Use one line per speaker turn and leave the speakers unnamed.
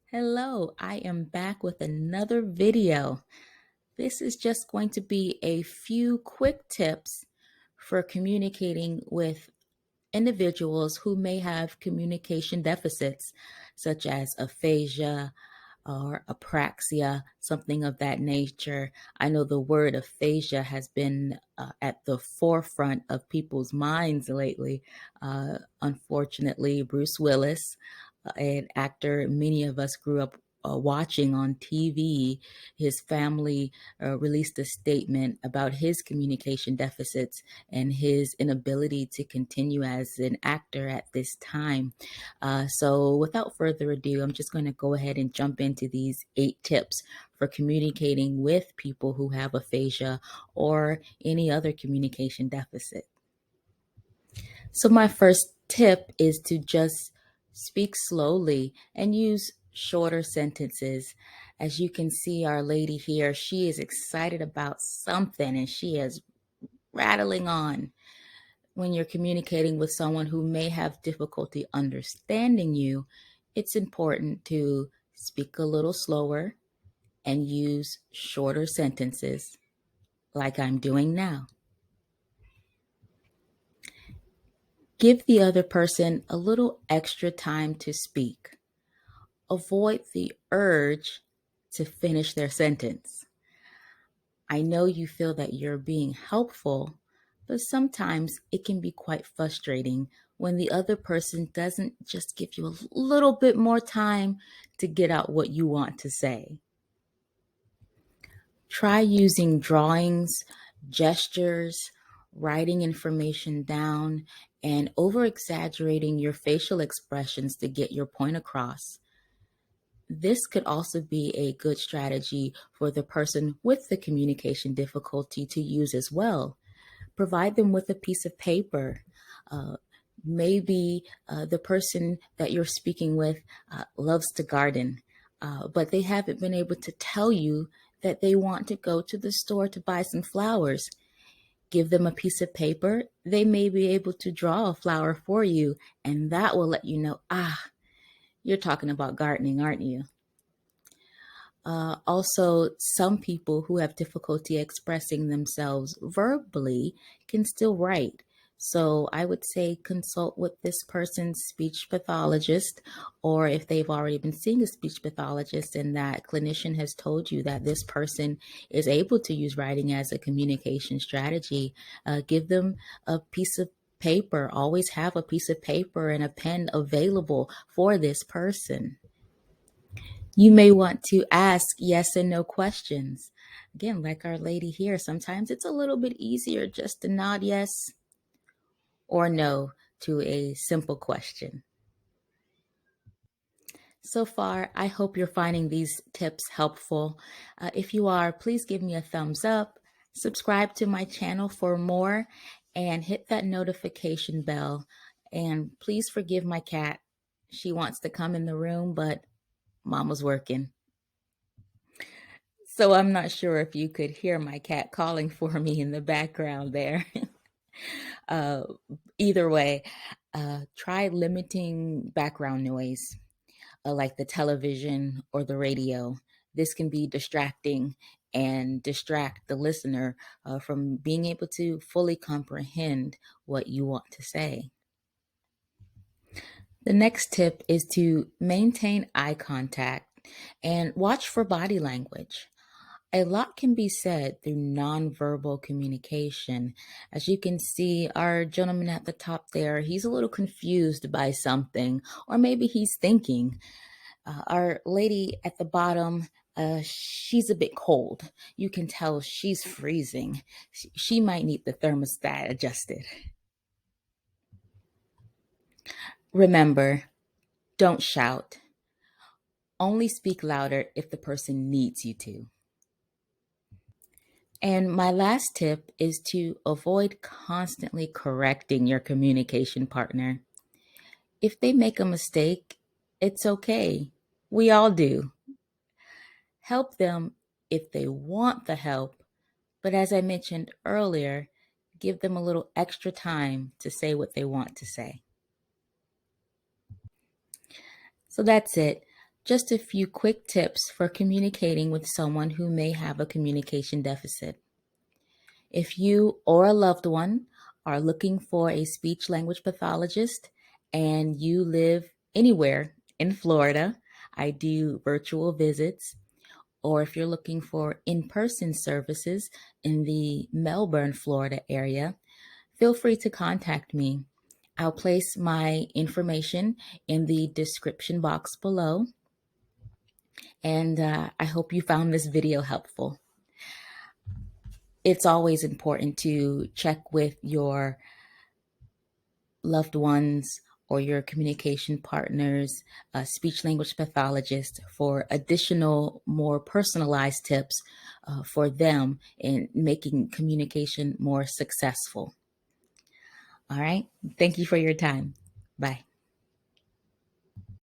Hello, I am back with another video. This is just going to be a few quick tips for communicating with individuals who may have communication deficits, such as aphasia or apraxia, something of that nature. I know the word aphasia has been at the forefront of people's minds lately. Unfortunately, Bruce Willis, an actor many of us grew up watching on TV, his family released a statement about his communication deficits and his inability to continue as an actor at this time. So without further ado, I'm just going to go ahead and jump into these 8 tips for communicating with people who have aphasia or any other communication deficit. So my first tip is to just speak slowly and use shorter sentences. As you can see, our lady here, she is excited about something and she is rattling on. When you're communicating with someone who may have difficulty understanding you, it's important to speak a little slower and use shorter sentences like I'm doing now. Give the other person a little extra time to speak. Avoid the urge to finish their sentence. I know you feel that you're being helpful, but sometimes it can be quite frustrating when the other person doesn't just give you a little bit more time to get out what you want to say. Try using drawings, gestures, writing information down, and over exaggerating your facial expressions to get your point across. This could also be a good strategy for the person with the communication difficulty to use as well. Provide them with a piece of paper. Maybe the person that you're speaking with loves to garden, but they haven't been able to tell you that they want to go to the store to buy some flowers. Give them a piece of paper. They may be able to draw a flower for you, and that will let you know, you're talking about gardening, aren't you? Also, some people who have difficulty expressing themselves verbally can still write. So I would say consult with this person's speech pathologist, or if they've already been seeing a speech pathologist and that clinician has told you that this person is able to use writing as a communication strategy, give them a piece of paper. Always have a piece of paper and a pen available for this person. You may want to ask yes and no questions. Again, like our lady here, sometimes it's a little bit easier just to nod yes or no to a simple question. So far, I hope you're finding these tips helpful. If you are, please give me a thumbs up, subscribe to my channel for more, and hit that notification bell. And please forgive my cat. She wants to come in the room, but Mama's working. So I'm not sure if you could hear my cat calling for me in the background there. uh, Either way, try limiting background noise, like the television or the radio. This can be distracting and distract the listener from being able to fully comprehend what you want to say. The next tip is to maintain eye contact and watch for body language. A lot can be said through nonverbal communication. As you can see, our gentleman at the top there, he's a little confused by something, or maybe he's thinking. Our lady at the bottom, she's a bit cold. You can tell she's freezing. She might need the thermostat adjusted. Remember, don't shout. Only speak louder if the person needs you to. And my last tip is to avoid constantly correcting your communication partner. If they make a mistake, it's okay. We all do. Help them if they want the help, but as I mentioned earlier, give them a little extra time to say what they want to say. So that's it. just a few quick tips for communicating with someone who may have a communication deficit. If you or a loved one are looking for a speech language pathologist and you live anywhere in Florida, I do virtual visits. Or if you're looking for in-person services in the Melbourne, Florida area, feel free to contact me. I'll place my information in the description box below. And I hope you found this video helpful. It's always important to check with your loved ones or your communication partners, speech language pathologist, for additional, more personalized tips for them in making communication more successful. All right. Thank you for your time. Bye.